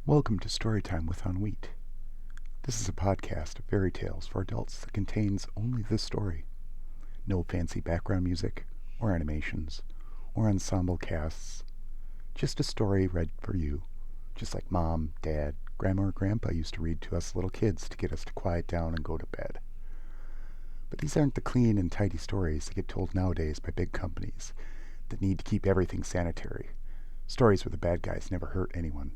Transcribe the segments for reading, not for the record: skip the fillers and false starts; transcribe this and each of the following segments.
Welcome to Storytime with On Wheat. This is a podcast of fairy tales for adults that contains only this story. No fancy background music, or animations, or ensemble casts. Just a story read for you, just like Mom, Dad, Grandma, or Grandpa used to read to us little kids to get us to quiet down and go to bed. But these aren't the clean and tidy stories that get told nowadays by big companies that need to keep everything sanitary. Stories where the bad guys never hurt anyone.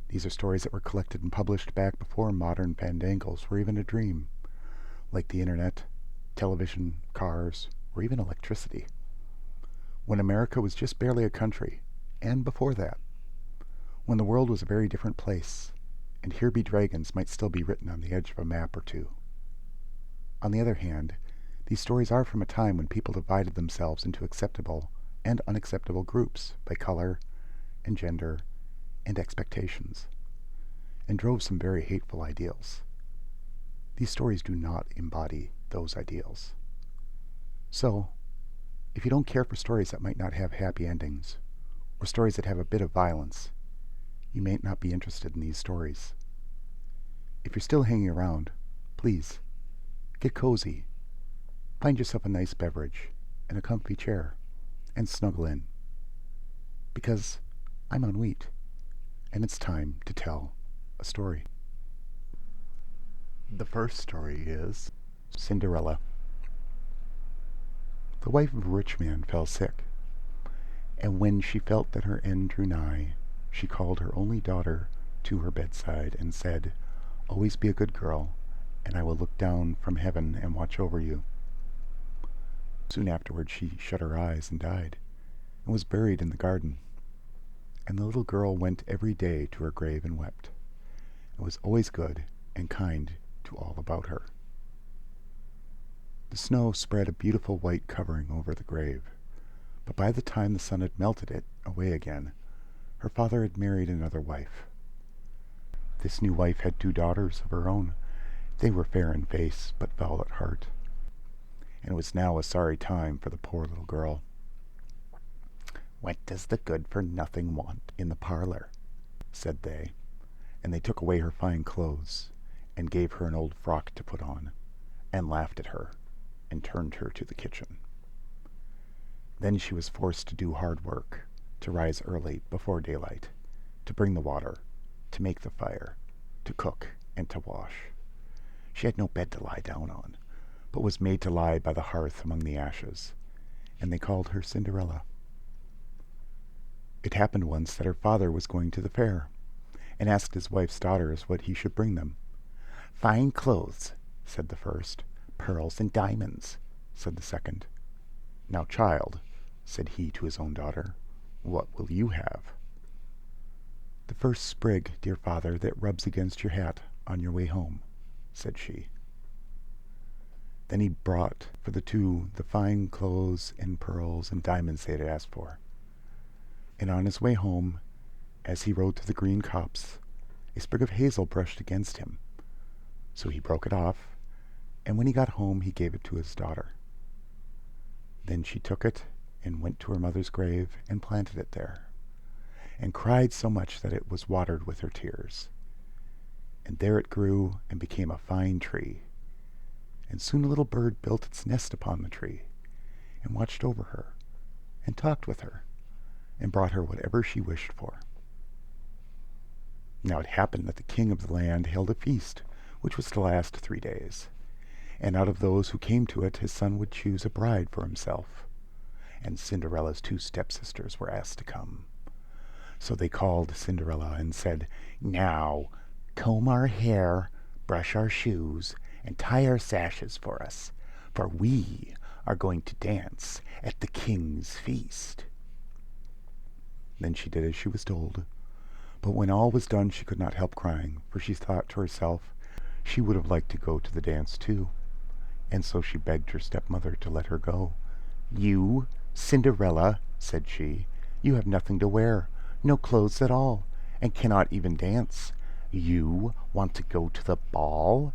These are stories that were collected and published back before modern fandangles were even a dream, like the internet, television, cars, or even electricity. When America was just barely a country, and before that. When the world was a very different place, and "Here be dragons" might still be written on the edge of a map or two. On the other hand, these stories are from a time when people divided themselves into acceptable and unacceptable groups by color and gender and expectations, and drove some very hateful ideals. These stories do not embody those ideals. So, if you don't care for stories that might not have happy endings, or stories that have a bit of violence, you may not be interested in these stories. If you're still hanging around, please, get cozy. Find yourself a nice beverage and a comfy chair, and snuggle in. Because I'm on wheat, and it's time to tell a story. The first story is Cinderella. The wife of a rich man fell sick, and when she felt that her end drew nigh, she called her only daughter to her bedside and said, "Always be a good girl, and I will look down from heaven and watch over you." Soon afterward she shut her eyes and died, and was buried in the garden. And the little girl went every day to her grave and wept, and was always good and kind to all about her. The snow spread a beautiful white covering over the grave, but by the time the sun had melted it away again, her father had married another wife. This new wife had 2 daughters of her own. They were fair in face, but foul at heart, and it was now a sorry time for the poor little girl. "What does the good-for-nothing want in the parlor?" said they, and they took away her fine clothes, and gave her an old frock to put on, and laughed at her, and turned her to the kitchen. Then she was forced to do hard work, to rise early before daylight, to bring the water, to make the fire, to cook, and to wash. She had no bed to lie down on, but was made to lie by the hearth among the ashes, and they called her Cinderella. It happened once that her father was going to the fair, and asked his wife's daughters what he should bring them. "Fine clothes," said the first. "Pearls and diamonds," said the second. "Now, child," said he to his own daughter, "what will you have?" "The first sprig, dear father, that rubs against your hat on your way home," said she. Then he brought for the 2 the fine clothes and pearls and diamonds they had asked for. And on his way home, as he rode through the green copse, a sprig of hazel brushed against him. So he broke it off, and when he got home he gave it to his daughter. Then she took it and went to her mother's grave and planted it there, and cried so much that it was watered with her tears. And there it grew and became a fine tree, and soon a little bird built its nest upon the tree, and watched over her, and talked with her, and brought her whatever she wished for. Now it happened that the king of the land held a feast, which was to last 3 days, and out of those who came to it his son would choose a bride for himself, and Cinderella's 2 stepsisters were asked to come. So they called Cinderella and said, "Now, comb our hair, brush our shoes, and tie our sashes for us, for we are going to dance at the king's feast." Then she did as she was told, but when all was done she could not help crying, for she thought to herself she would have liked to go to the dance too, and so she begged her stepmother to let her go. "You, Cinderella," said she, "you have nothing to wear, no clothes at all, and cannot even dance. You want to go to the ball?"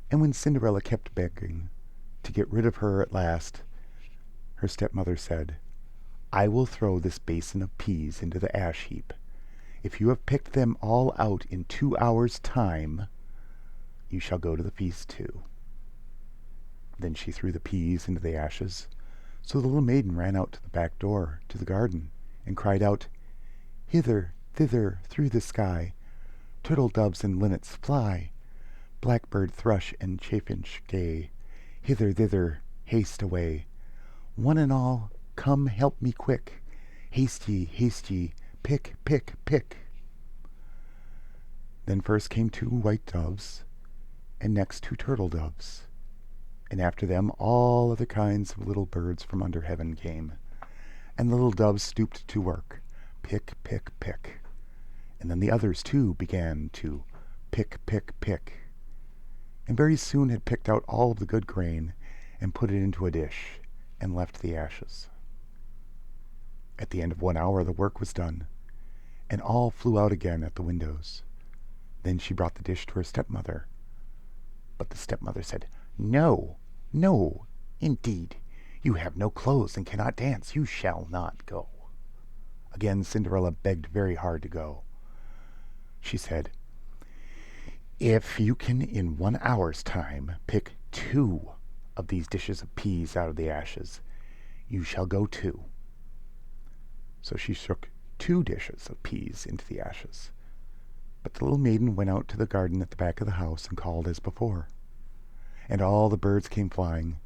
And when Cinderella kept begging to get rid of her at last, her stepmother said, "I will throw this basin of peas into the ash heap, If you have picked them all out in 2 hours' time, you shall go to the feast too." Then she threw the peas into the ashes. So the little maiden ran out to the back door to the garden, and cried out, "Hither, thither, through the sky, turtle doves and linnets fly, blackbird, thrush, and chaffinch gay, hither, thither, haste away. One and all, come help me quick, haste ye, pick, pick, pick." Then first came 2 white doves, and next 2 turtle doves, and after them all other kinds of little birds from under heaven came, and the little doves stooped to work, pick, pick, pick, and then the others too began to pick, pick, pick, and very soon had picked out all of the good grain and put it into a dish and left the ashes. At the end of 1 hour the work was done, and all flew out again at the windows. Then she brought the dish to her stepmother, but the stepmother said, "No, no, indeed, you have no clothes and cannot dance. You shall not go." Again Cinderella begged very hard to go. She said, "If you can in 1 hour's time pick 2 of these dishes of peas out of the ashes, you shall go too." So she shook 2 dishes of peas into the ashes. But the little maiden went out to the garden at the back of the house and called as before. And all the birds came flying,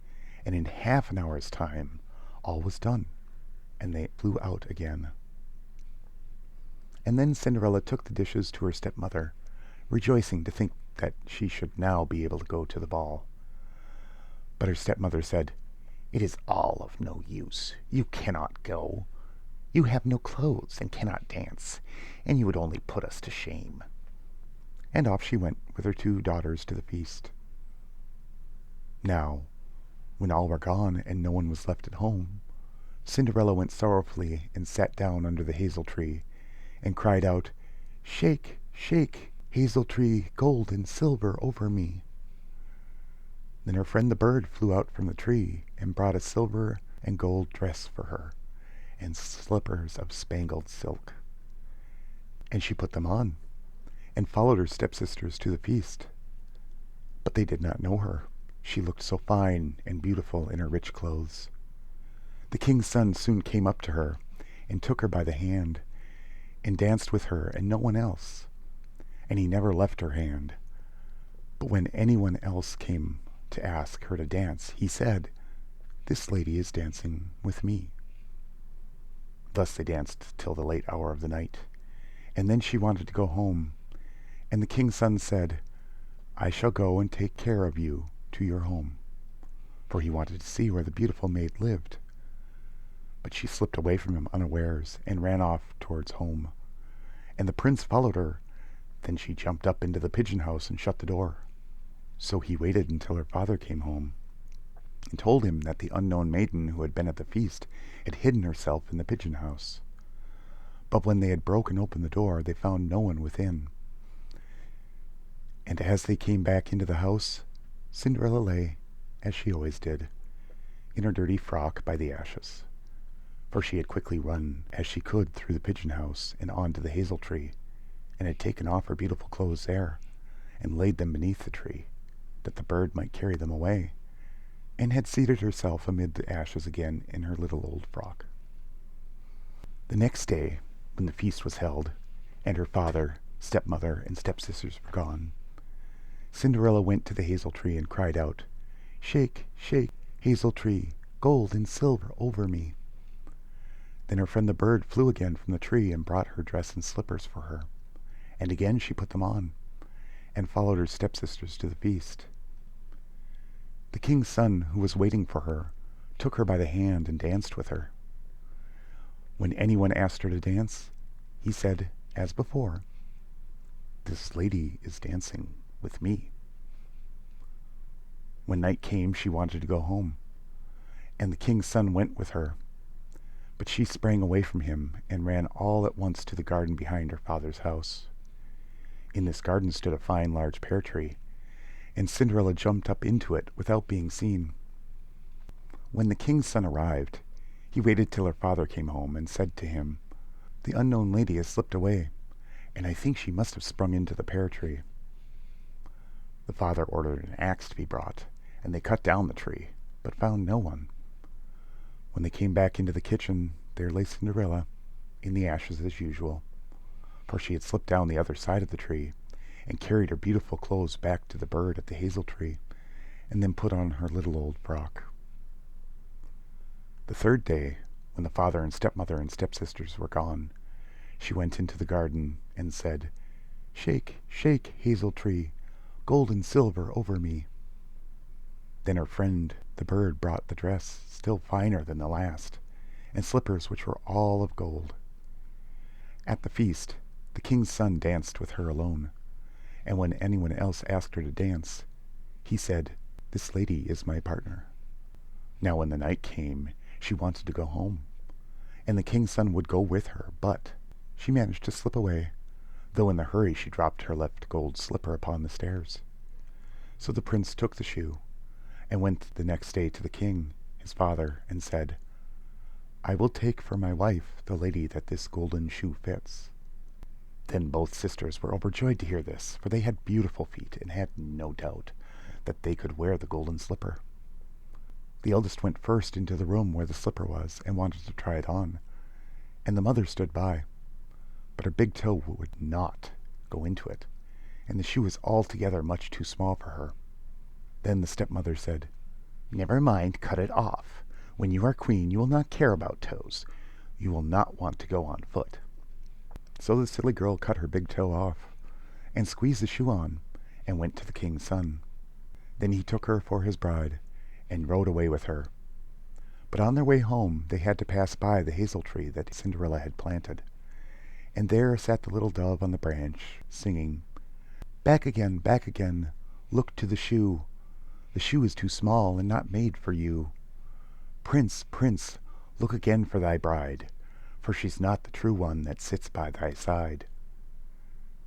and in half an hour's time all was done, and they flew out again. And then Cinderella took the dishes to her stepmother, rejoicing to think that she should now be able to go to the ball. But her stepmother said, "It is all of no use. You cannot go. You have no clothes and cannot dance, and you would only put us to shame." And off she went with her 2 daughters to the feast. Now, when all were gone and no one was left at home, Cinderella went sorrowfully and sat down under the hazel tree, and cried out, "Shake, shake, hazel tree, gold and silver over me." Then her friend the bird flew out from the tree and brought a silver and gold dress for her, and slippers of spangled silk. And she put them on, and followed her stepsisters to the feast. But they did not know her. She looked so fine and beautiful in her rich clothes. The king's son soon came up to her, and took her by the hand, and danced with her and no one else. And he never left her hand. But when anyone else came to ask her to dance, he said, "This lady is dancing with me." Thus they danced till the late hour of the night, and then she wanted to go home, and the king's son said, "I shall go and take care of you to your home," for he wanted to see where the beautiful maid lived. But she slipped away from him unawares and ran off towards home, and the prince followed her. Then she jumped up into the pigeon house and shut the door. So he waited until her father came home, and told him that the unknown maiden who had been at the feast had hidden herself in the pigeon house. But when they had broken open the door, they found no one within. And as they came back into the house, Cinderella lay, as she always did, in her dirty frock by the ashes, for she had quickly run as she could through the pigeon house and on to the hazel tree, and had taken off her beautiful clothes there, and laid them beneath the tree, that the bird might carry them away, and had seated herself amid the ashes again in her little old frock. The next day, when the feast was held, and her father, stepmother, and stepsisters were gone, Cinderella went to the hazel tree and cried out, "Shake, shake, hazel tree, gold and silver over me." Then her friend the bird flew again from the tree and brought her dress and slippers for her, and again she put them on, and followed her stepsisters to the feast. The king's son, who was waiting for her, took her by the hand and danced with her. When anyone asked her to dance, he said, as before, "This lady is dancing with me." When night came, she wanted to go home, and the king's son went with her. But she sprang away from him and ran all at once to the garden behind her father's house. In this garden stood a fine large pear tree, and Cinderella jumped up into it without being seen. When the king's son arrived, he waited till her father came home and said to him, "The unknown lady has slipped away, and I think she must have sprung into the pear tree. The father ordered an axe to be brought, and they cut down the tree, but found no one. When they came back into the kitchen, there lay Cinderella, in the ashes as usual, for she had slipped down the other side of the tree, and carried her beautiful clothes back to the bird at the hazel tree, and then put on her little old frock. The third day, when the father and stepmother and stepsisters were gone, she went into the garden and said, "Shake, shake, hazel tree, gold and silver over me." Then her friend, the bird, brought the dress, still finer than the last, and slippers which were all of gold. At the feast, the king's son danced with her alone, and when anyone else asked her to dance, he said, "This lady is my partner." Now when the night came, she wanted to go home, and the king's son would go with her, but she managed to slip away, though in the hurry she dropped her left gold slipper upon the stairs. So the prince took the shoe, and went the next day to the king, his father, and said, "I will take for my wife the lady that this golden shoe fits." Then both sisters were overjoyed to hear this, for they had beautiful feet, and had no doubt that they could wear the golden slipper. The eldest went first into the room where the slipper was, and wanted to try it on, and the mother stood by, but her big toe would not go into it, and the shoe was altogether much too small for her. Then the stepmother said, "Never mind, cut it off. When you are queen, you will not care about toes. You will not want to go on foot." So the silly girl cut her big toe off, and squeezed the shoe on, and went to the king's son. Then he took her for his bride, and rode away with her. But on their way home they had to pass by the hazel tree that Cinderella had planted, and there sat the little dove on the branch, singing, back again, look to the shoe. The shoe is too small and not made for you. Prince, prince, look again for thy bride, for she's not the true one that sits by thy side."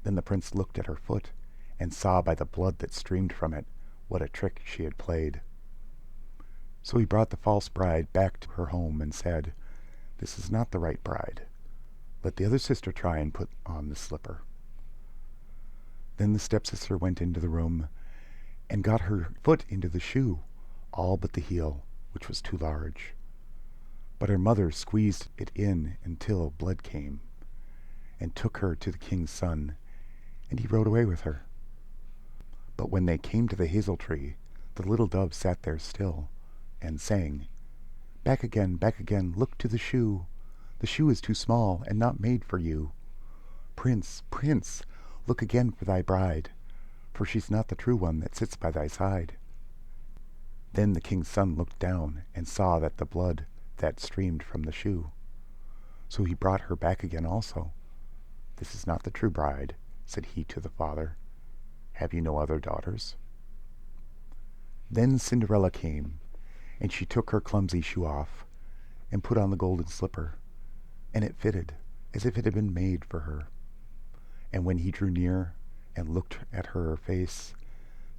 Then the prince looked at her foot, and saw by the blood that streamed from it what a trick she had played. So he brought the false bride back to her home, and said, "This is not the right bride. Let the other sister try and put on the slipper." Then the stepsister went into the room, and got her foot into the shoe, all but the heel, which was too large. But her mother squeezed it in until blood came, and took her to the king's son, and he rode away with her. But when they came to the hazel tree, the little dove sat there still, and sang, back again, look to the shoe. The shoe is too small and not made for you. Prince, prince, look again for thy bride, for she's not the true one that sits by thy side." Then the king's son looked down, and saw that the blood that streamed from the shoe. So he brought her back again also. "This is not the true bride," said he to the father. "Have you no other daughters?" Then Cinderella came, and she took her clumsy shoe off, and put on the golden slipper, and it fitted as if it had been made for her. And when he drew near and looked at her face,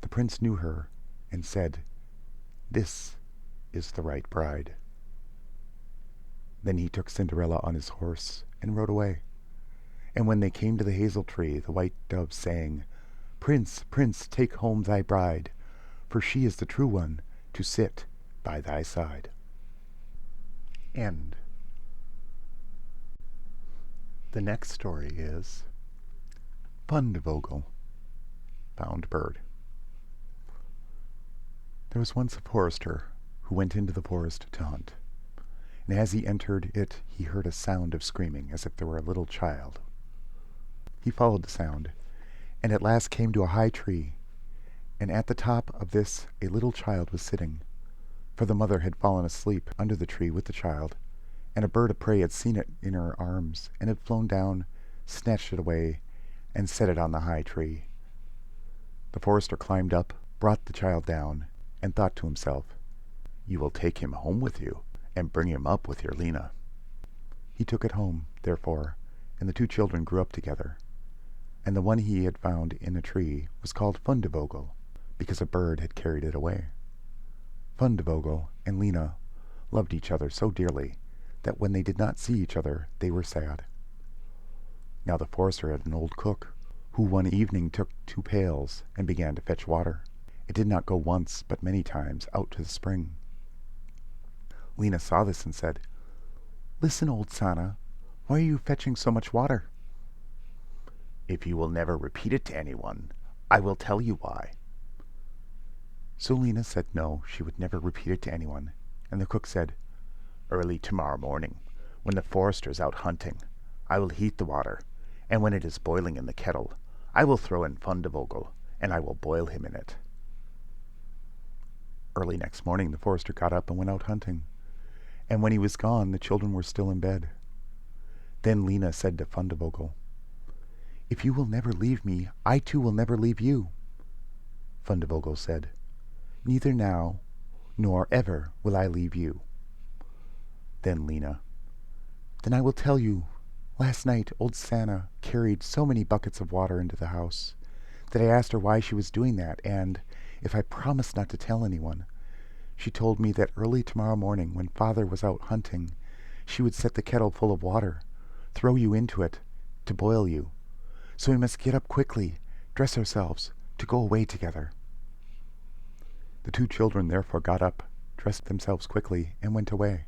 the prince knew her, and said, "This is the right bride." Then he took Cinderella on his horse, and rode away. And when they came to the hazel tree, the white dove sang, "Prince, prince, take home thy bride, for she is the true one to sit by thy side." End. The next story is Fundvogel, Found Bird. There was once a forester who went into the forest to hunt, and as he entered it he heard a sound of screaming as if there were a little child. He followed the sound, and at last came to a high tree, and at the top of this a little child was sitting, for the mother had fallen asleep under the tree with the child, and a bird of prey had seen it in her arms, and had flown down, snatched it away, and set it on the high tree. The forester climbed up, brought the child down, and thought to himself, "You will take him home with you, and bring him up with your Lena." He took it home, therefore, and the two children grew up together, and the one he had found in a tree was called Fundvogel, because a bird had carried it away. Fundvogel and Lena loved each other so dearly that when they did not see each other they were sad. Now the forester had an old cook, who one evening took 2 pails and began to fetch water. It did not go once, but many times, out to the spring. Lena saw this and said, "Listen, old Sanna, why are you fetching so much water?" "If you will never repeat it to anyone, I will tell you why." So Lena said no, she would never repeat it to anyone, and the cook said, "Early tomorrow morning, when the forester is out hunting, I will heat the water, and when it is boiling in the kettle, I will throw in Fundvogel, and I will boil him in it." Early next morning the forester got up and went out hunting, and when he was gone the children were still in bed. Then Lena said to Fundvogel, "If you will never leave me, I too will never leave you." Fundvogel said, "Neither now nor ever will I leave you." Then Lena, "Then I will tell you. Last night old Sanna carried so many buckets of water into the house that I asked her why she was doing that, and, if I promised not to tell anyone, she told me that early tomorrow morning, when Father was out hunting, she would set the kettle full of water, throw you into it, to boil you. So we must get up quickly, dress ourselves, to go away together." The 2 children therefore got up, dressed themselves quickly, and went away.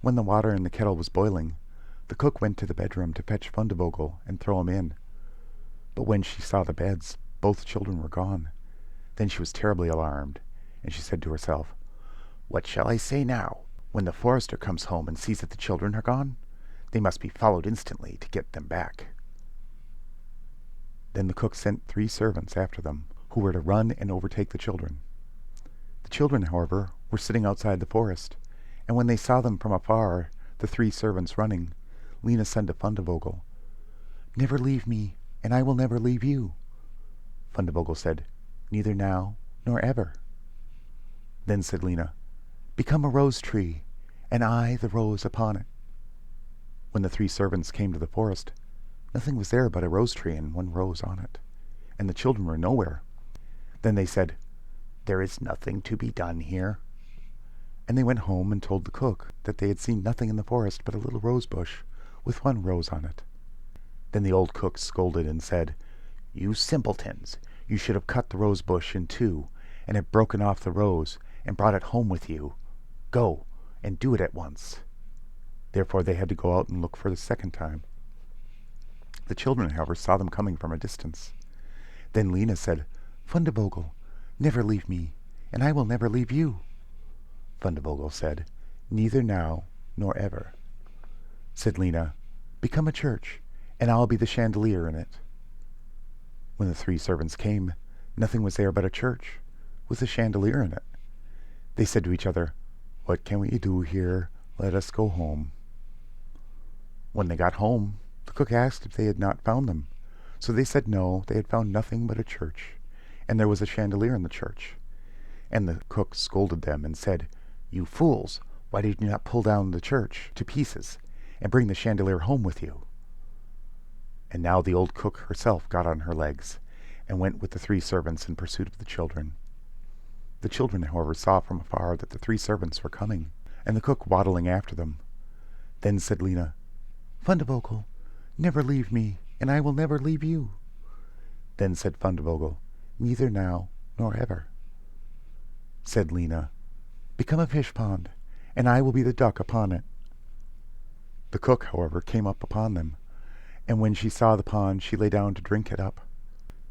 When the water in the kettle was boiling, the cook went to the bedroom to fetch Fundvogel and throw him in. But when she saw the beds, both children were gone. Then she was terribly alarmed, and she said to herself, "What shall I say now, when the forester comes home and sees that the children are gone? They must be followed instantly to get them back." Then the cook sent 3 servants after them, who were to run and overtake the children. The children, however, were sitting outside the forest, and when they saw them from afar, the 3 servants running, Lena said to Fundvogel, "Never leave me, and I will never leave you." Fundvogel said, "Neither now nor ever." Then said Lena, "Become a rose tree, and I the rose upon it." When the 3 servants came to the forest, nothing was there but a rose tree and 1 rose on it, and the children were nowhere. Then they said, "There is nothing to be done here." and they went home and told the cook that they had seen nothing in the forest but a little rose bush with 1 rose on it. Then the old cook scolded and said, "You simpletons, you should have cut the rose bush in 2, and have broken off the rose, and brought it home with you. Go, and do it at once." Therefore they had to go out and look for the 2nd time. The children, however, saw them coming from a distance. Then Lena said, "Fundvogel, never leave me, and I will never leave you." Fundvogel said, "Neither now nor ever." Said Lena, "Become a church, and I'll be the chandelier in it." When the 3 servants came, nothing was there but a church, with a chandelier in it. They said to each other, "What can we do here? Let us go home." When they got home, the cook asked if they had not found them. So they said no, they had found nothing but a church, and there was a chandelier in the church. And the cook scolded them and said, "You fools, why did you not pull down the church to pieces and bring the chandelier home with you?" And now the old cook herself got on her legs and went with the 3 servants in pursuit of the children. The children, however, saw from afar that the 3 servants were coming, and the cook waddling after them. Then said Lena, "Fundvogel, never leave me, and I will never leave you." Then said Fundvogel, "Neither now nor ever." Said Lena, "Become a fish pond, and I will be the duck upon it." The cook, however, came up upon them, and when she saw the pond, she lay down to drink it up.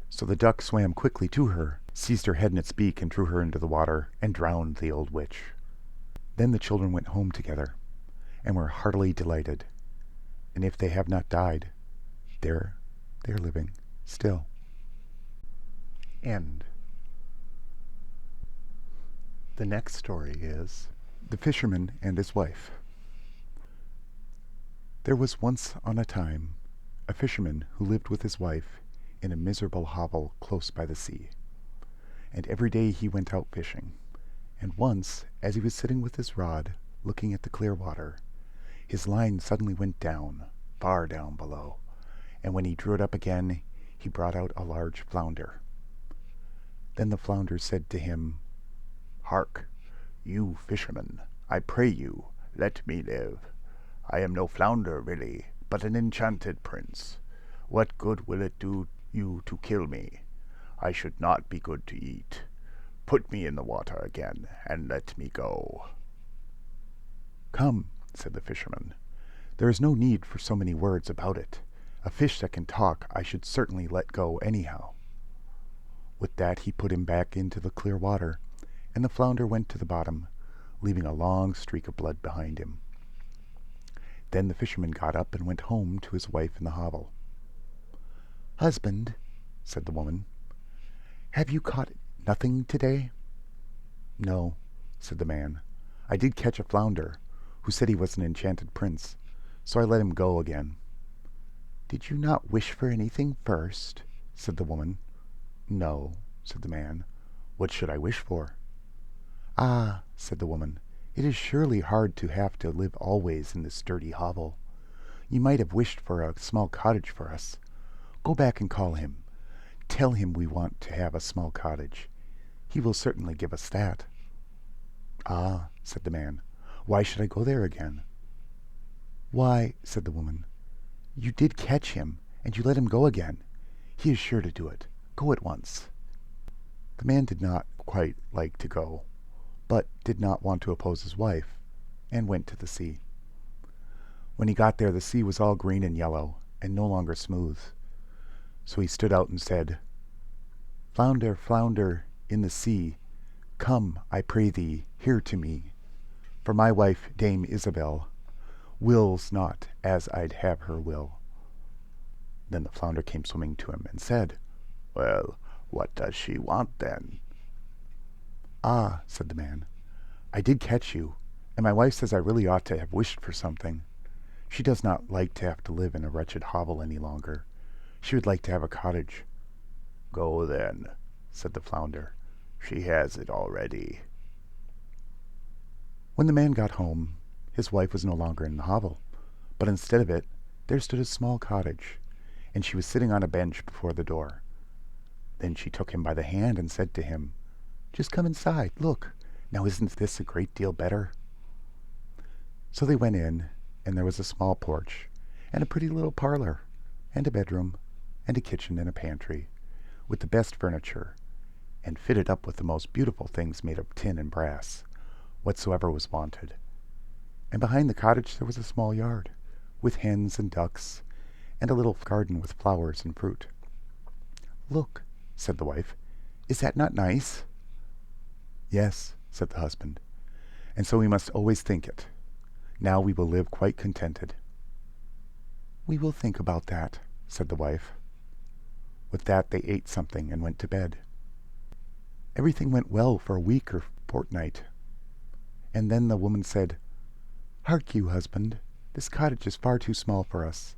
So the duck swam quickly to her, seized her head in its beak, and drew her into the water, and drowned the old witch. Then the children went home together, and were heartily delighted. And if they have not died, there they are living still. End. The next story is The Fisherman and His Wife. There was once on a time a fisherman who lived with his wife in a miserable hovel close by the sea. And every day he went out fishing. And once, as he was sitting with his rod, looking at the clear water, his line suddenly went down, far down below, and when he drew it up again, he brought out a large flounder. Then the flounder said to him, "Hark, you fisherman, I pray you, let me live. I am no flounder, really, but an enchanted prince. What good will it do you to kill me? I should not be good to eat. Put me in the water again, and let me go." "Come," said the fisherman. "There is no need for so many words about it. A fish that can talk I should certainly let go anyhow." With that he put him back into the clear water, and the flounder went to the bottom, leaving a long streak of blood behind him. Then the fisherman got up and went home to his wife in the hovel. "Husband," said the woman, "have you caught nothing today?" "No," said the man. "I did catch a flounder, who said he was an enchanted prince, so I let him go again." "Did you not wish for anything first?" said the woman. "No," said the man. "What should I wish for?" "Ah," said the woman, "it is surely hard to have to live always in this dirty hovel. You might have wished for a small cottage for us. Go back and call him. Tell him we want to have a small cottage. He will certainly give us that." "Ah," said the man, "why should I go there again?" "Why," said the woman, "you did catch him, and you let him go again. He is sure to do it. Go at once." The man did not quite like to go, but did not want to oppose his wife, and went to the sea. When he got there, the sea was all green and yellow, and no longer smooth. So he stood out and said, "Flounder, flounder, in the sea, come, I pray thee, here to me. For my wife, Dame Isabel, wills not as I'd have her will." Then the flounder came swimming to him and said, "Well, what does she want then?" "Ah," said the man, "I did catch you, and my wife says I really ought to have wished for something. She does not like to have to live in a wretched hovel any longer. She would like to have a cottage." "Go then," said the flounder. "She has it already." When the man got home, his wife was no longer in the hovel, but instead of it, there stood a small cottage, and she was sitting on a bench before the door. Then she took him by the hand and said to him, "Just come inside, look. Now isn't this a great deal better?" So they went in, and there was a small porch, and a pretty little parlor, and a bedroom, and a kitchen and a pantry, with the best furniture, and fitted up with the most beautiful things made of tin and brass, whatsoever was wanted. And behind the cottage there was a small yard, with hens and ducks, and a little garden with flowers and fruit. "Look," said the wife, "is that not nice?" "Yes," said the husband, "and so we must always think it. Now we will live quite contented." "We will think about that," said the wife. With that they ate something and went to bed. Everything went well for a week or fortnight, and then the woman said, "Hark you, husband, this cottage is far too small for us,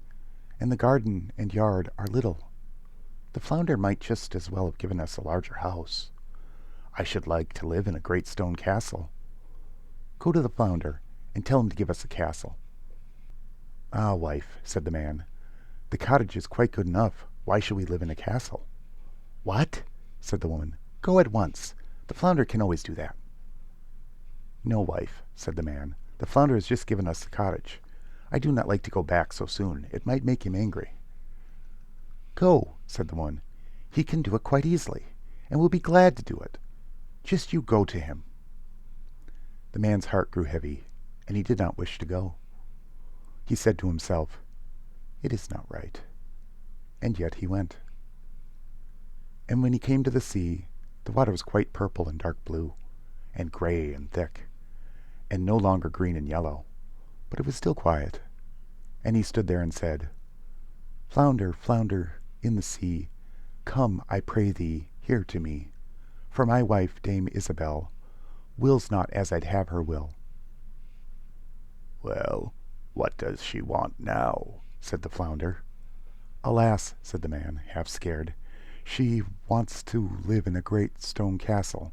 and the garden and yard are little. The flounder might just as well have given us a larger house. I should like to live in a great stone castle. Go to the flounder and tell him to give us a castle." "Ah, wife," said the man, "the cottage is quite good enough. Why should we live in a castle?" "What?" said the woman. "Go at once. The flounder can always do that." "No, wife," said the man. "The flounder has just given us the cottage. I do not like to go back so soon. It might make him angry." "Go," said the woman. "He can do it quite easily, and will be glad to do it. Just you go to him." The man's heart grew heavy, and he did not wish to go. He said to himself, "It is not right." And yet he went. And when he came to the sea, the water was quite purple and dark blue, and gray and thick, and no longer green and yellow, but it was still quiet. And he stood there and said, "Flounder, flounder, in the sea, come, I pray thee, here to me. For my wife, Dame Isabel, wills not as I'd have her will." "Well, what does she want now?" said the flounder. "Alas," said the man, half scared, "she wants to live in a great stone castle."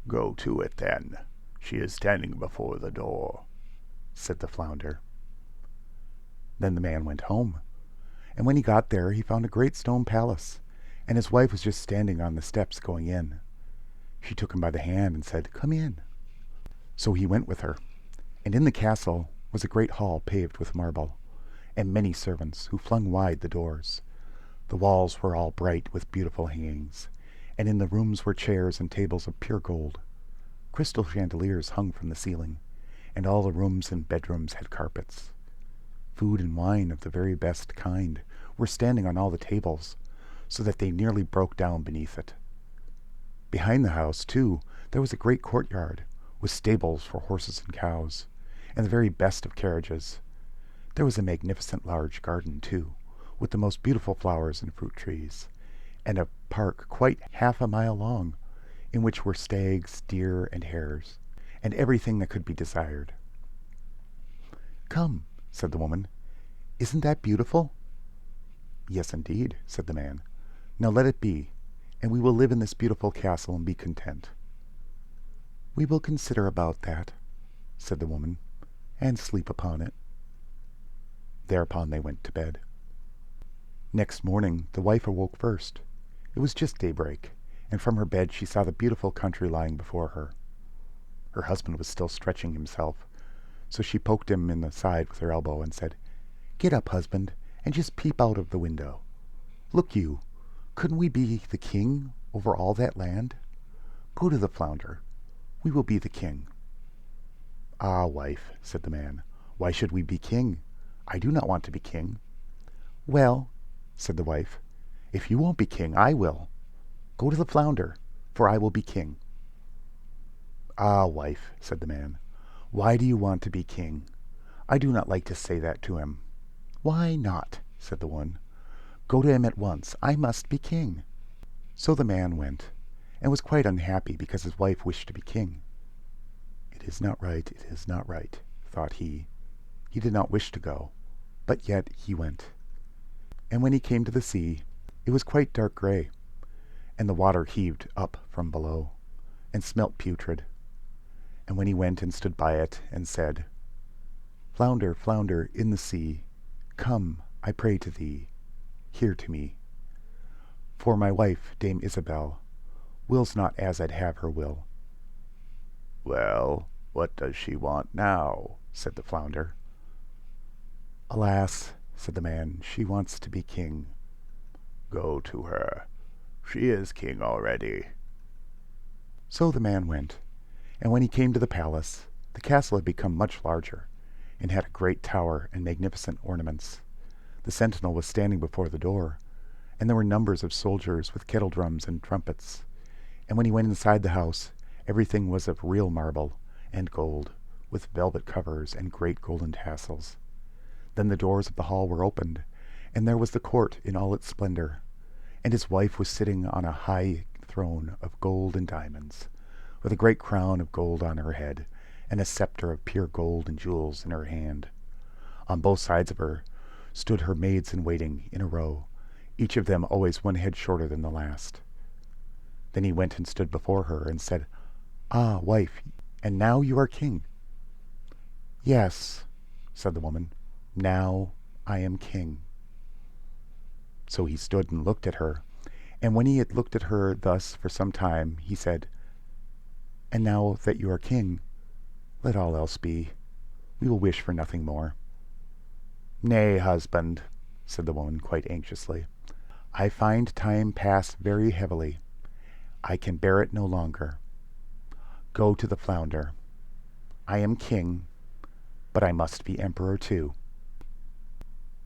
"Go to it then. She is standing before the door," said the flounder. Then the man went home, and when he got there he found a great stone palace, and his wife was just standing on the steps going in. She took him by the hand and said, "Come in." So he went with her, and in the castle was a great hall paved with marble, and many servants who flung wide the doors. The walls were all bright with beautiful hangings, and in the rooms were chairs and tables of pure gold. Crystal chandeliers hung from the ceiling, and all the rooms and bedrooms had carpets. Food and wine of the very best kind were standing on all the tables, so that they nearly broke down beneath it. Behind the house, too, there was a great courtyard, with stables for horses and cows, and the very best of carriages. There was a magnificent large garden, too, with the most beautiful flowers and fruit trees, and a park quite half a mile long, in which were stags, deer, and hares, and everything that could be desired. "Come," said the woman, "isn't that beautiful?" "Yes, indeed," said the man. "Now let it be, and we will live in this beautiful castle and be content." "We will consider about that," said the woman, "and sleep upon it." Thereupon they went to bed. Next morning the wife awoke first. It was just daybreak, and from her bed she saw the beautiful country lying before her. Her husband was still stretching himself, so she poked him in the side with her elbow and said, "Get up, husband, and just peep out of the window. Look you, couldn't we be the king over all that land? Go to the flounder. We will be the king." "Ah, wife," said the man, "why should we be king? I do not want to be king." "Well," said the wife, "if you won't be king, I will. Go to the flounder, for I will be king." "Ah, wife," said the man, "why do you want to be king? I do not like to say that to him." "Why not?" said the one. "Go to him at once. I must be king." So the man went, and was quite unhappy because his wife wished to be king. "It is not right, it is not right," thought he. He did not wish to go, but yet he went. And when he came to the sea, it was quite dark grey, and the water heaved up from below, and smelt putrid. And when he went and stood by it, and said, "Flounder, flounder in the sea, come, I pray to thee, here to me. For my wife, Dame Isabel, wills not as I'd have her will." "Well, what does she want now?" said the flounder. "Alas," said the man, "she wants to be king." "Go to her. She is king already." So the man went, and when he came to the palace, the castle had become much larger, and had a great tower and magnificent ornaments. The sentinel was standing before the door, and there were numbers of soldiers with kettle drums and trumpets. And when he went inside the house, everything was of real marble and gold, with velvet covers and great golden tassels. Then the doors of the hall were opened, and there was the court in all its splendor, and his wife was sitting on a high throne of gold and diamonds, with a great crown of gold on her head, and a scepter of pure gold and jewels in her hand. On both sides of her stood her maids-in-waiting in a row, each of them always one head shorter than the last. Then he went and stood before her, and said, "Ah, wife, and now you are king." "Yes," said the woman, "now I am king." So he stood and looked at her, and when he had looked at her thus for some time, he said, "And now that you are king, let all else be. We will wish for nothing more." "Nay, husband," said the woman quite anxiously, "I find time pass very heavily. I can bear it no longer. Go to the flounder. I am king, but I must be emperor too."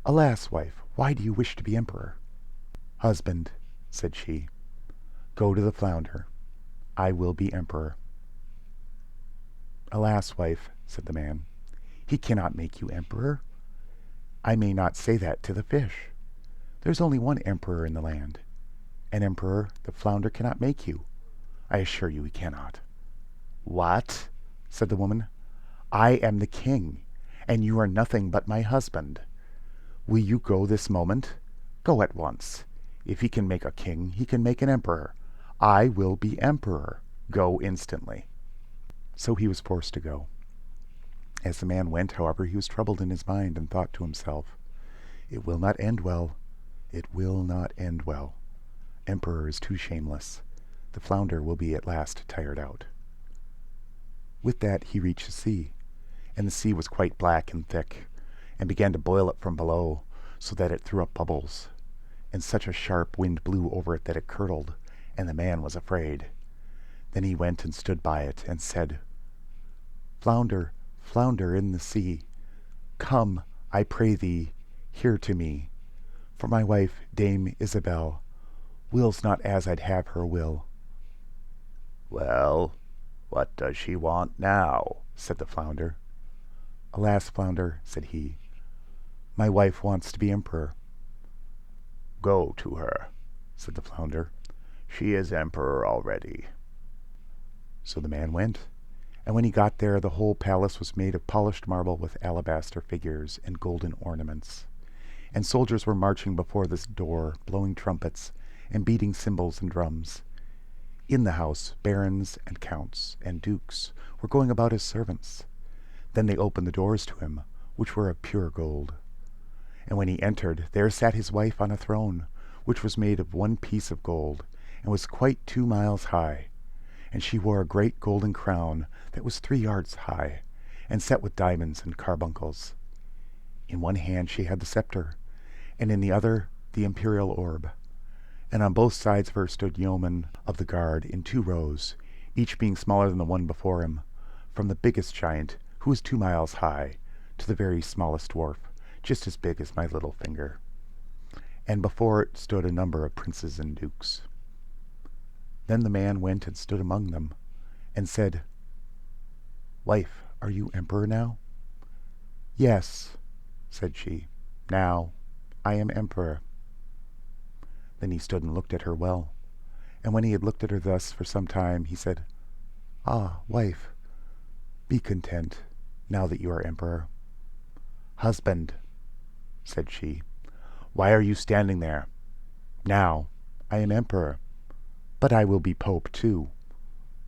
"Alas, wife, why do you wish to be emperor?" "Husband," said she, "go to the flounder. I will be emperor." "Alas, wife," said the man, "he cannot make you emperor. I may not say that to the fish. There's only one emperor in the land. An emperor the flounder cannot make you. I assure you he cannot." "What?" said the woman. "I am the king, and you are nothing but my husband. Will you go this moment? Go at once. If he can make a king, he can make an emperor. I will be emperor. Go instantly." So he was forced to go. As the man went, however, he was troubled in his mind, and thought to himself, "It will not end well. It will not end well. Emperor is too shameless. The flounder will be at last tired out." With that he reached the sea, and the sea was quite black and thick, and began to boil it from below, so that it threw up bubbles. And such a sharp wind blew over it that it curdled, and the man was afraid. Then he went and stood by it, and said, "Flounder, flounder in the sea, come, I pray thee, here to me. For my wife, Dame Isabel, wills not as I'd have her will." "Well, what does she want now?" said the flounder. "Alas, flounder," said he, "my wife wants to be emperor." "Go to her," said the flounder. "She is emperor already." So the man went, and when he got there, the whole palace was made of polished marble with alabaster figures and golden ornaments. And soldiers were marching before this door, blowing trumpets and beating cymbals and drums. In the house, barons and counts and dukes were going about as servants. Then they opened the doors to him, which were of pure gold. And when he entered, there sat his wife on a throne, which was made of one piece of gold, and was quite 2 miles high. And she wore a great golden crown that was 3 yards high, and set with diamonds and carbuncles. In one hand she had the scepter, and in the other the imperial orb. And on both sides of her stood yeomen of the guard in 2 rows, each being smaller than the one before him, from the biggest giant, who was 2 miles high, to the very smallest dwarf, just as big as my little finger. And before it stood a number of princes and dukes. Then the man went and stood among them, and said, "Wife, are you emperor now?" "Yes," said she, "now I am emperor." Then he stood and looked at her well, and when he had looked at her thus for some time, he said, "Ah, wife, be content, now that you are emperor." "Husband," said she, "why are you standing there? Now I am emperor, but I will be pope too.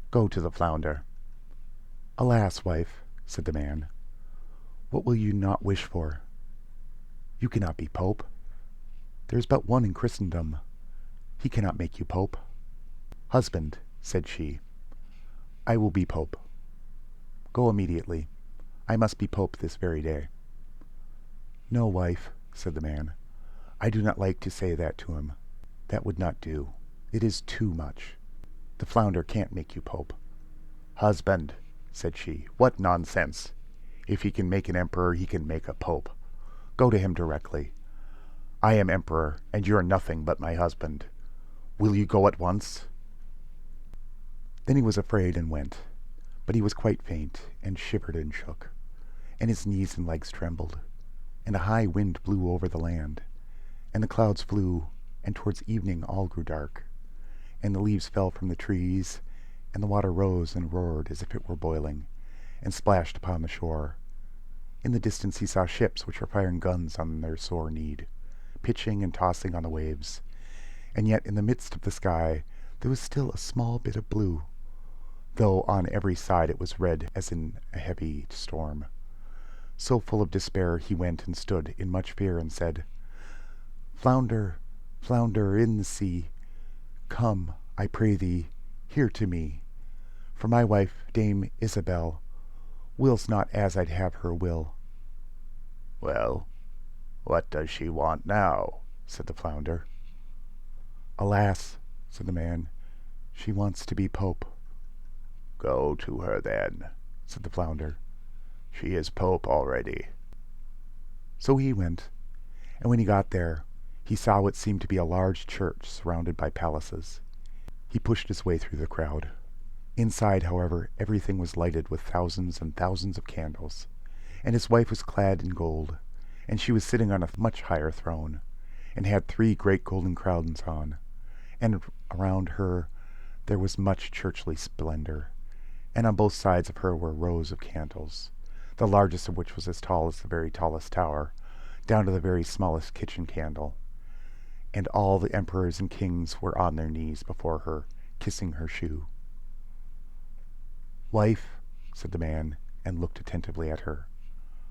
Go to the flounder." "Alas, wife," said the man, "what will you not wish for? You cannot be pope. There is but one in Christendom. He cannot make you pope." "Husband," said she, "I will be pope. Go immediately. I must be pope this very day." "No, wife," said the man, "I do not like to say that to him. That would not do. It is too much. The flounder can't make you pope." "Husband," said she, "what nonsense! If he can make an emperor, he can make a pope. Go to him directly. I am emperor, and you are nothing but my husband. Will you go at once?" Then he was afraid and went, but he was quite faint, and shivered and shook, and his knees and legs trembled, and a high wind blew over the land, and the clouds flew, and towards evening all grew dark, and the leaves fell from the trees, and the water rose and roared as if it were boiling, and splashed upon the shore. In the distance he saw ships which were firing guns on their sore need, pitching and tossing on the waves, and yet in the midst of the sky there was still a small bit of blue, though on every side it was red as in a heavy storm. So full of despair he went and stood in much fear, and said, "Flounder, flounder in the sea, come, I pray thee, here to me. For my wife, Dame Isabel, wills not as I'd have her will." "Well, what does she want now?" said the flounder. "Alas," said the man, "she wants to be pope." "Go to her then," said the flounder. "She is pope already." So he went, and when he got there, he saw what seemed to be a large church surrounded by palaces. He pushed his way through the crowd. Inside, however, everything was lighted with thousands and thousands of candles, and his wife was clad in gold, and she was sitting on a much higher throne, and had 3 great golden crowns on, and around her there was much churchly splendor, and on both sides of her were rows of candles, the largest of which was as tall as the very tallest tower, down to the very smallest kitchen candle. And all the emperors and kings were on their knees before her, kissing her shoe. "Wife," said the man, and looked attentively at her,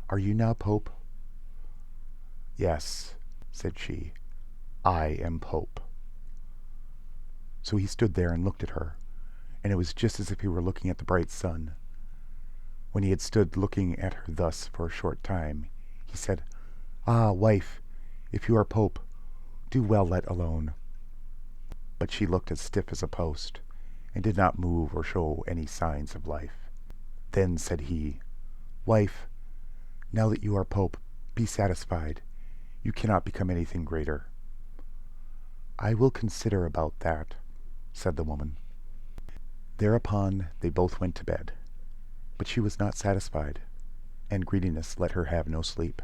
"are you now pope?" "Yes," said she, "I am pope." So he stood there and looked at her, and it was just as if he were looking at the bright sun. When he had stood looking at her thus for a short time, he said, Ah, wife, if you are Pope, do well let alone. But she looked as stiff as a post, and did not move or show any signs of life. Then said he, Wife, now that you are Pope, be satisfied. You cannot become anything greater. I will consider about that, said the woman. Thereupon they both went to bed. But she was not satisfied, and greediness let her have no sleep,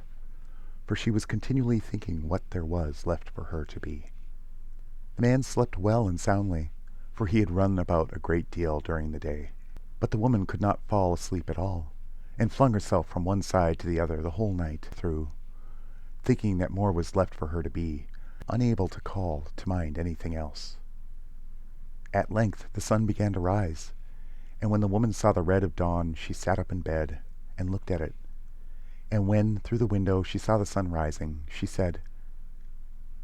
for she was continually thinking what there was left for her to be. The man slept well and soundly, for he had run about a great deal during the day. But the woman could not fall asleep at all, and flung herself from one side to the other the whole night through, thinking that more was left for her to be, unable to call to mind anything else. At length the sun began to rise, and when the woman saw the red of dawn, she sat up in bed and looked at it. And when, through the window, she saw the sun rising, she said,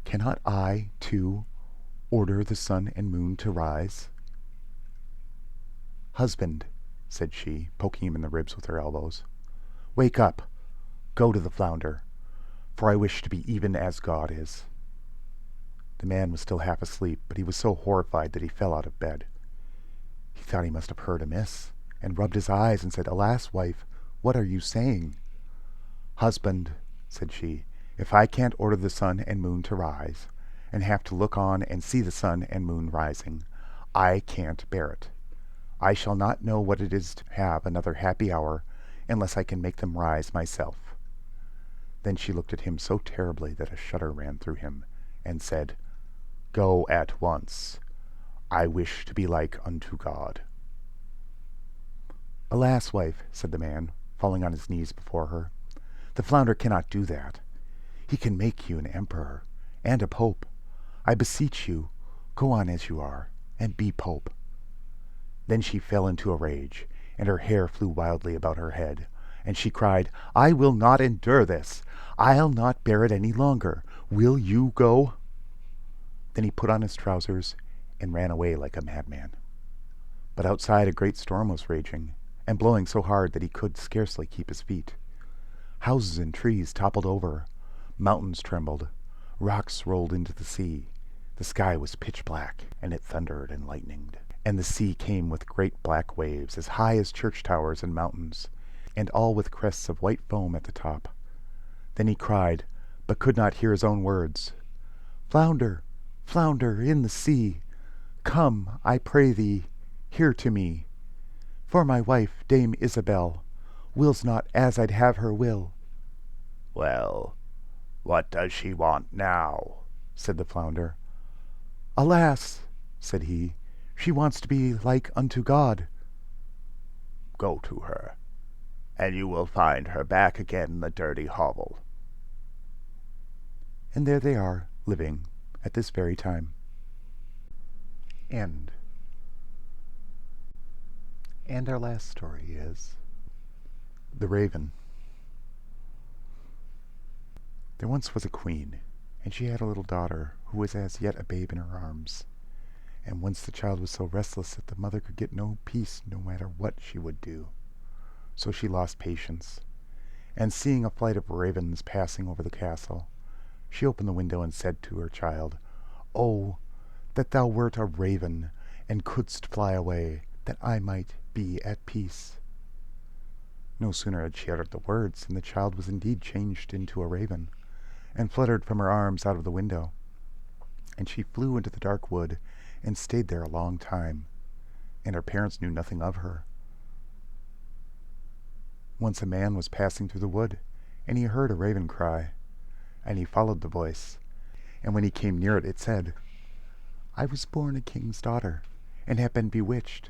Cannot I, too, order the sun and moon to rise? Husband, said she, poking him in the ribs with her elbows, wake up, go to the flounder, for I wish to be even as God is. The man was still half asleep, but he was so horrified that he fell out of bed. He thought he must have heard amiss, and rubbed his eyes and said, Alas, wife, what are you saying? Husband, said she, if I can't order the sun and moon to rise, and have to look on and see the sun and moon rising, I can't bear it. I shall not know what it is to have another happy hour unless I can make them rise myself. Then she looked at him so terribly that a shudder ran through him, and said, Go at once. I wish to be like unto God. Alas, wife, said the man, falling on his knees before her, the flounder cannot do that. He can make you an emperor and a pope. I beseech you, go on as you are, and be pope. Then she fell into a rage, and her hair flew wildly about her head, and she cried, I will not endure this. I'll not bear it any longer. Will you go? Then he put on his trousers and ran away like a madman. But outside a great storm was raging, and blowing so hard that he could scarcely keep his feet. Houses and trees toppled over, mountains trembled, rocks rolled into the sea. The sky was pitch black, and it thundered and lightened, and the sea came with great black waves as high as church towers and mountains, and all with crests of white foam at the top. Then he cried, but could not hear his own words, Flounder, flounder in the sea, come, I pray thee, here to me. For my wife, Dame Isabel, wills not as I'd have her will. Well, what does she want now? Said the flounder. Alas, said he, she wants to be like unto God. Go to her, and you will find her back again in the dirty hovel. And there they are, living at this very time. End. And our last story is The Raven. There once was a queen, and she had a little daughter who was as yet a babe in her arms. And once the child was so restless that the mother could get no peace no matter what she would do. So she lost patience, and seeing a flight of ravens passing over the castle, she opened the window and said to her child, Oh, that thou wert a raven, and couldst fly away, that I might be at peace. No sooner had she uttered the words than the child was indeed changed into a raven, and fluttered from her arms out of the window. And she flew into the dark wood, and stayed there a long time, and her parents knew nothing of her. Once a man was passing through the wood, and he heard a raven cry, and he followed the voice, and when he came near it, it said, I was born a king's daughter, and have been bewitched,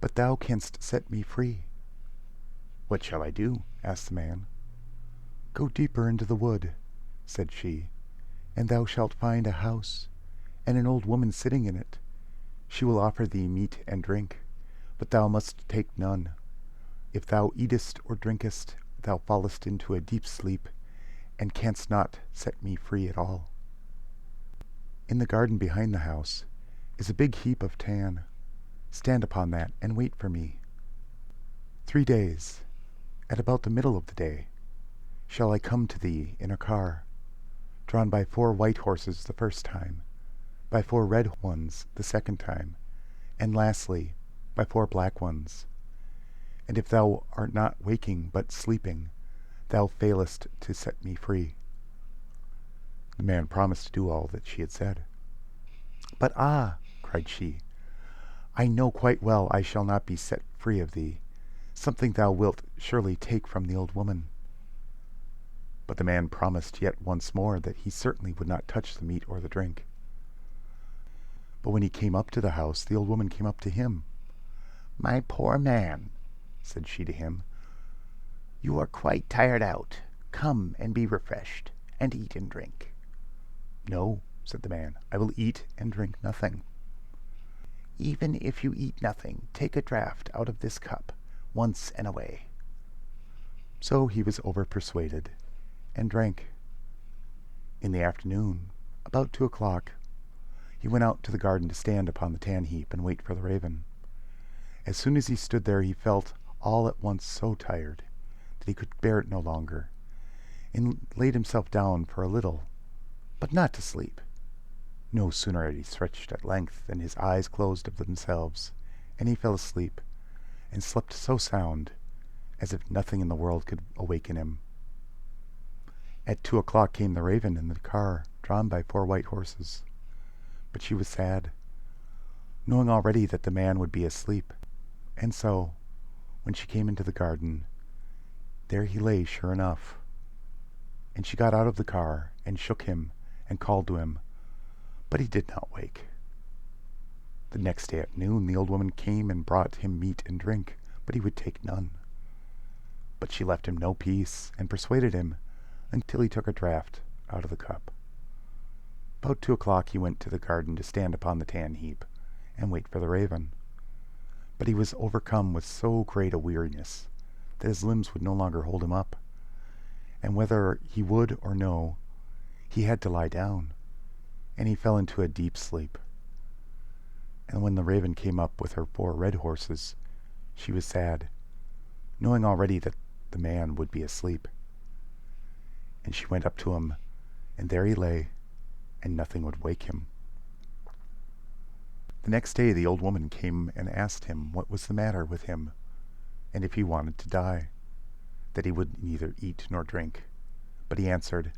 but thou canst set me free. What shall I do? asked the man. Go deeper into the wood, said she, and thou shalt find a house, and an old woman sitting in it. She will offer thee meat and drink, but thou must take none. If thou eatest or drinkest, thou fallest into a deep sleep, and canst not set me free at all. In the garden behind the house is a big heap of tan. Stand upon that and wait for me. 3 days, at about the middle of the day, shall I come to thee in a car, drawn by 4 white horses the first time, by 4 red ones the second time, and lastly by 4 black ones. And if thou art not waking but sleeping, thou failest to set me free." The man promised to do all that she had said. "But ah," cried she, "I know quite well I shall not be set free of thee. Something thou wilt surely take from the old woman." But the man promised yet once more that he certainly would not touch the meat or the drink. But when he came up to the house, the old woman came up to him. "My poor man," said she to him, "you are quite tired out. Come and be refreshed, and eat and drink." "No," said the man, "I will eat and drink nothing." "Even if you eat nothing, take a draught out of this cup, once and away." So he was over-persuaded, and drank. In the afternoon, about 2 o'clock, he went out to the garden to stand upon the tan heap and wait for the raven. As soon as he stood there, he felt all at once so tired that he could bear it no longer, and laid himself down for a little, but not to sleep. No sooner had he stretched at length than his eyes closed of themselves, and he fell asleep, and slept so sound as if nothing in the world could awaken him. At 2 o'clock came the raven in the car, drawn by 4 white horses. But she was sad, knowing already that the man would be asleep, and so, when she came into the garden, there he lay sure enough. And she got out of the car, and shook him, and called to him, but he did not wake. The next day at noon the old woman came and brought him meat and drink, but he would take none. But she left him no peace, and persuaded him until he took a draught out of the cup. About 2 o'clock he went to the garden to stand upon the tan heap and wait for the raven. But he was overcome with so great a weariness that his limbs would no longer hold him up, and whether he would or no, he had to lie down, and he fell into a deep sleep. And when the raven came up with her 4 red horses, she was sad, knowing already that the man would be asleep. And she went up to him, and there he lay, and nothing would wake him. The next day the old woman came and asked him what was the matter with him, and if he wanted to die, that he would neither eat nor drink. But he answered,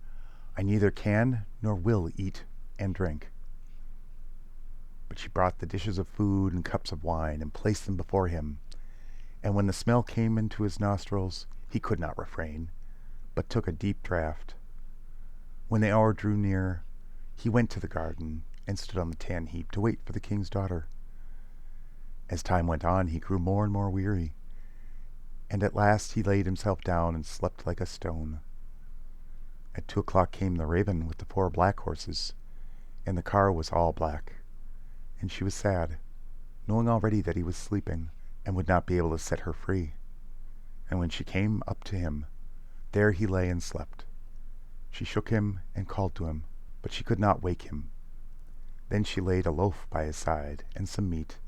"I neither can nor will eat and drink." But she brought the dishes of food and cups of wine and placed them before him, and when the smell came into his nostrils, he could not refrain, but took a deep draught. When the hour drew near, he went to the garden and stood on the tan heap to wait for the king's daughter. As time went on, he grew more and more weary, and at last he laid himself down and slept like a stone. At 2 o'clock came the raven with the 4 black horses, and the car was all black, and she was sad, knowing already that he was sleeping and would not be able to set her free. And when she came up to him, there he lay and slept. She shook him and called to him, but she could not wake him. Then she laid a loaf by his side, and some meat,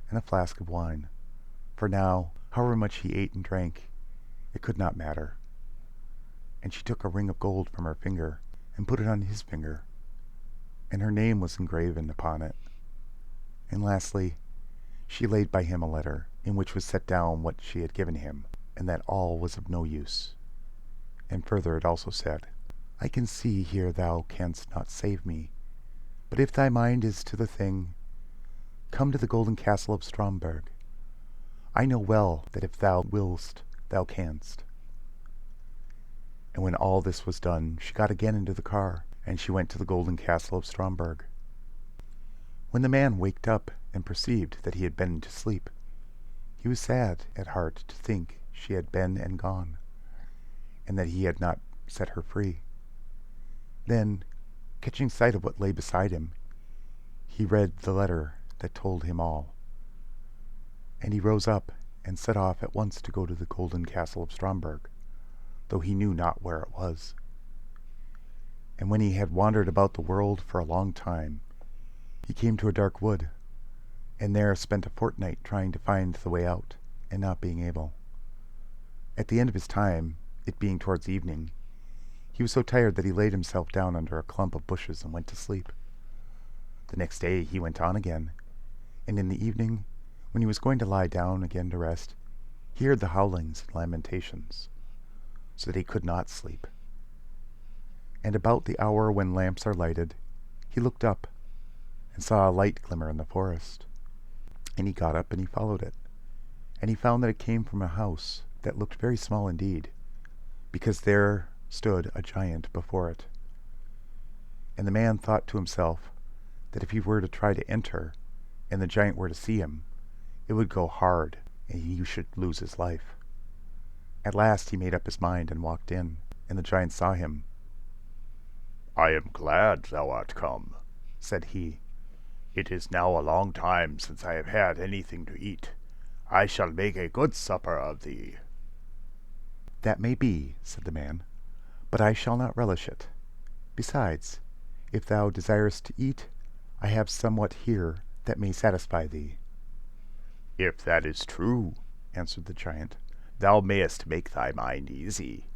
and a flask of wine. For now, however much he ate and drank, it could not matter. And she took a ring of gold from her finger, and put it on his finger, and her name was engraven upon it. And lastly, she laid by him a letter, in which was set down what she had given him, and that all was of no use. And further it also said, "I can see here thou canst not save me, but if thy mind is to the thing, come to the golden castle of Stromberg. I know well that if thou willst, thou canst." And when all this was done, she got again into the car, and she went to the golden castle of Stromberg. When the man waked up and perceived that he had been to sleep, he was sad at heart to think she had been and gone, and that he had not set her free. Then, catching sight of what lay beside him, he read the letter that told him all. And he rose up and set off at once to go to the golden castle of Stromberg, though he knew not where it was. And when he had wandered about the world for a long time, he came to a dark wood, and there spent a fortnight trying to find the way out, and not being able. At the end of his time, it being towards evening, He was so tired that he laid himself down under a clump of bushes and went to sleep. The next day he went on again, and in the evening, when he was going to lie down again to rest, he heard the howlings and lamentations, so that he could not sleep. And about the hour when lamps are lighted, he looked up and saw a light glimmer in the forest. And he got up and he followed it, and he found that it came from a house that looked very small indeed, because there stood a giant before it. And the man thought to himself that if he were to try to enter, and the giant were to see him, it would go hard, and he should lose his life. At last he made up his mind and walked in, and the giant saw him. "I am glad thou art come," said he. "It is now a long time since I have had anything to eat. I shall make a good supper of thee." "That may be," said the man, "but I shall not relish it. Besides, if thou desirest to eat, I have somewhat here that may satisfy thee." "If that is true," answered the giant, "thou mayest make thy mind easy.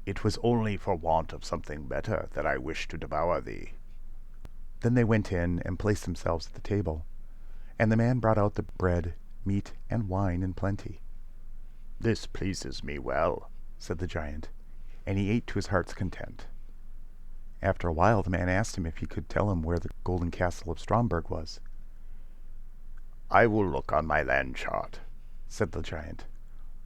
It was only for want of something better that I wished to devour thee." Then they went in and placed themselves at the table, and the man brought out the bread, meat, and wine in plenty. "This pleases me well," said the giant, and he ate to his heart's content. After a while the man asked him if he could tell him where the golden castle of Stromberg was. "I will look on my land chart," said the giant,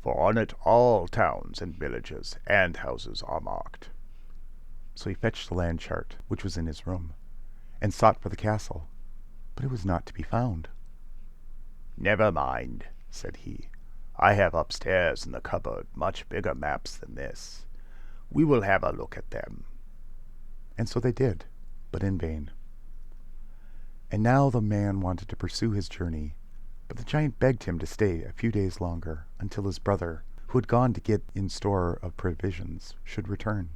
"for on it all towns and villages and houses are marked." So he fetched the land chart, which was in his room, and sought for the castle, but it was not to be found. "Never mind," said he. "I have upstairs in the cupboard much bigger maps than this. We will have a look at them." And so they did, but in vain. And now the man wanted to pursue his journey, but the giant begged him to stay a few days longer until his brother, who had gone to get in store of provisions, should return.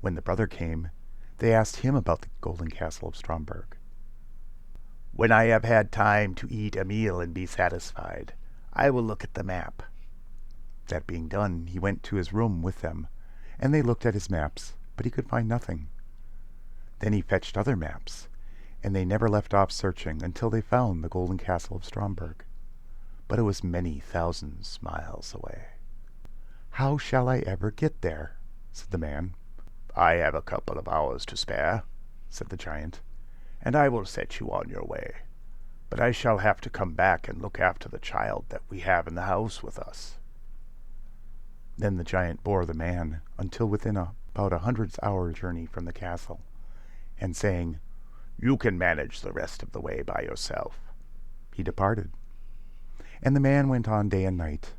When the brother came, they asked him about the golden castle of Stromberg. "When I have had time to eat a meal and be satisfied, I will look at the map." That being done, he went to his room with them, and they looked at his maps, but he could find nothing. Then he fetched other maps, and they never left off searching until they found the golden castle of Stromberg. But it was many thousands miles away. "How shall I ever get there?" said the man. "I have a couple of hours to spare," said the giant, "and I will set you on your way. But I shall have to come back and look after the child that we have in the house with us." Then the giant bore the man until within about 100 hours' journey from the castle, and saying, "You can manage the rest of the way by yourself," he departed. And the man went on day and night,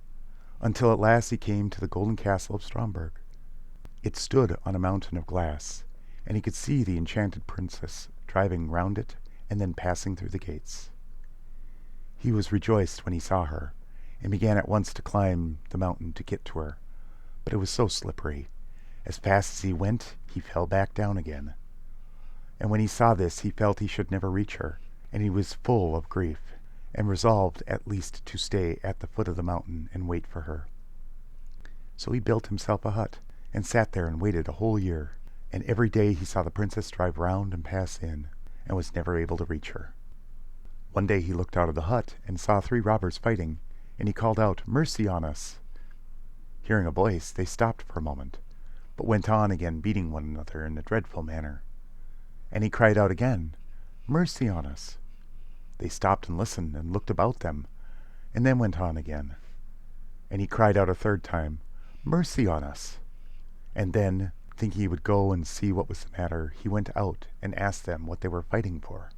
until at last he came to the golden castle of Stromberg. It stood on a mountain of glass, and he could see the enchanted princess driving round it and then passing through the gates. He was rejoiced when he saw her, and began at once to climb the mountain to get to her, but it was so slippery. As fast as he went, he fell back down again. And when he saw this, he felt he should never reach her, and he was full of grief, and resolved at least to stay at the foot of the mountain and wait for her. So he built himself a hut, and sat there and waited a whole year, and every day he saw the princess drive round and pass in, and was never able to reach her. One day he looked out of the hut, and saw 3 robbers fighting, and he called out, "Mercy on us!" Hearing a voice, they stopped for a moment, but went on again beating one another in a dreadful manner. And he cried out again, "Mercy on us!" They stopped and listened and looked about them, and then went on again. And he cried out a 3rd time, "Mercy on us!" And then, thinking he would go and see what was the matter, he went out and asked them what they were fighting for.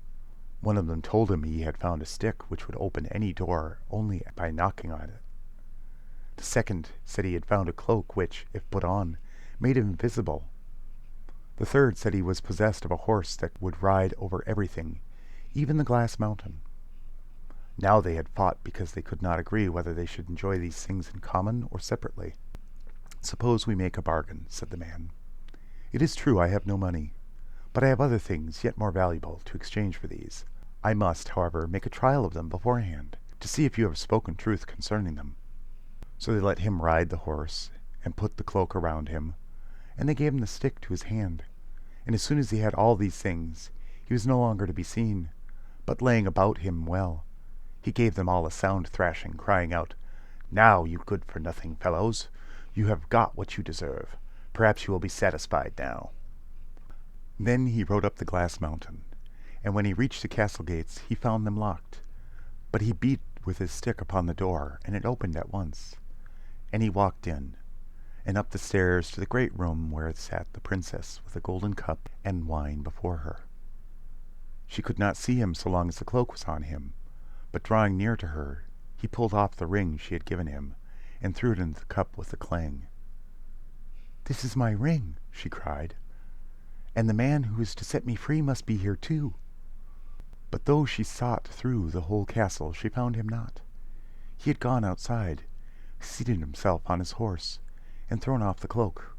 One of them told him he had found a stick which would open any door only by knocking on it. The second said he had found a cloak which, if put on, made him invisible. The third said he was possessed of a horse that would ride over everything, even the glass mountain. Now they had fought because they could not agree whether they should enjoy these things in common or separately. "Suppose we make a bargain," said the man. "It is true I have no money, but I have other things yet more valuable to exchange for these. I must, however, make a trial of them beforehand, to see if you have spoken truth concerning them." So they let him ride the horse, and put the cloak around him, and they gave him the stick to his hand. And as soon as he had all these things, he was no longer to be seen, but laying about him well. He gave them all a sound thrashing, crying out, "Now, you good-for-nothing fellows, you have got what you deserve. Perhaps you will be satisfied now." Then he rode up the glass mountain, and when he reached the castle gates, he found them locked. But he beat with his stick upon the door, and it opened at once. And he walked in, and up the stairs to the great room where sat the princess with a golden cup and wine before her. She could not see him so long as the cloak was on him, but drawing near to her, he pulled off the ring she had given him, and threw it into the cup with a clang. "This is my ring," she cried, "and the man who is to set me free must be here too." But though she sought through the whole castle, she found him not. He had gone outside, seated himself on his horse, and thrown off the cloak.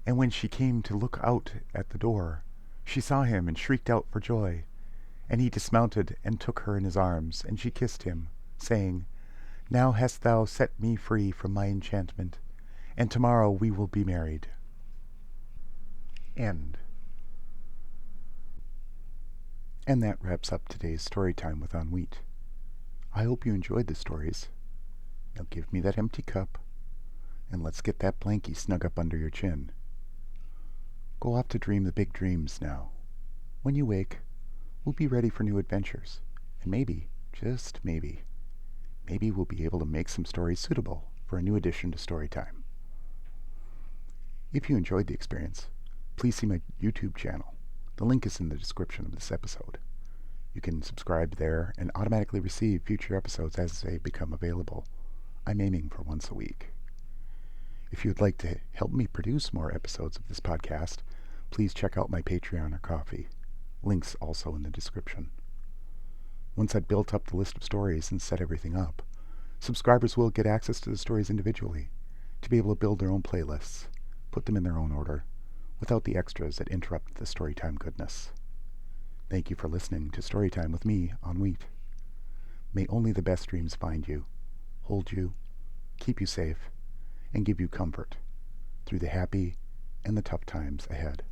And when she came to look out at the door, she saw him and shrieked out for joy. And he dismounted and took her in his arms, and she kissed him, saying, "Now hast thou set me free from my enchantment, and tomorrow we will be married." End. And that wraps up today's story time with Wheat. I hope you enjoyed the stories. Now give me that empty cup, and let's get that blankie snug up under your chin. Go off to dream the big dreams now. When you wake, we'll be ready for new adventures, and maybe, just maybe we'll be able to make some stories suitable for a new addition to Storytime. If you enjoyed the experience, please see my YouTube channel. The link is in the description of this episode. You can subscribe there and automatically receive future episodes as they become available. I'm aiming for once a week. If you would like to help me produce more episodes of this podcast, please check out my Patreon or Ko-fi. Links also in the description. Once I've built up the list of stories and set everything up, subscribers will get access to the stories individually, to be able to build their own playlists, put them in their own order, without the extras that interrupt the Storytime goodness. Thank you for listening to Storytime with me, Wheat. May only the best dreams find you, hold you, keep you safe, and give you comfort through the happy and the tough times ahead.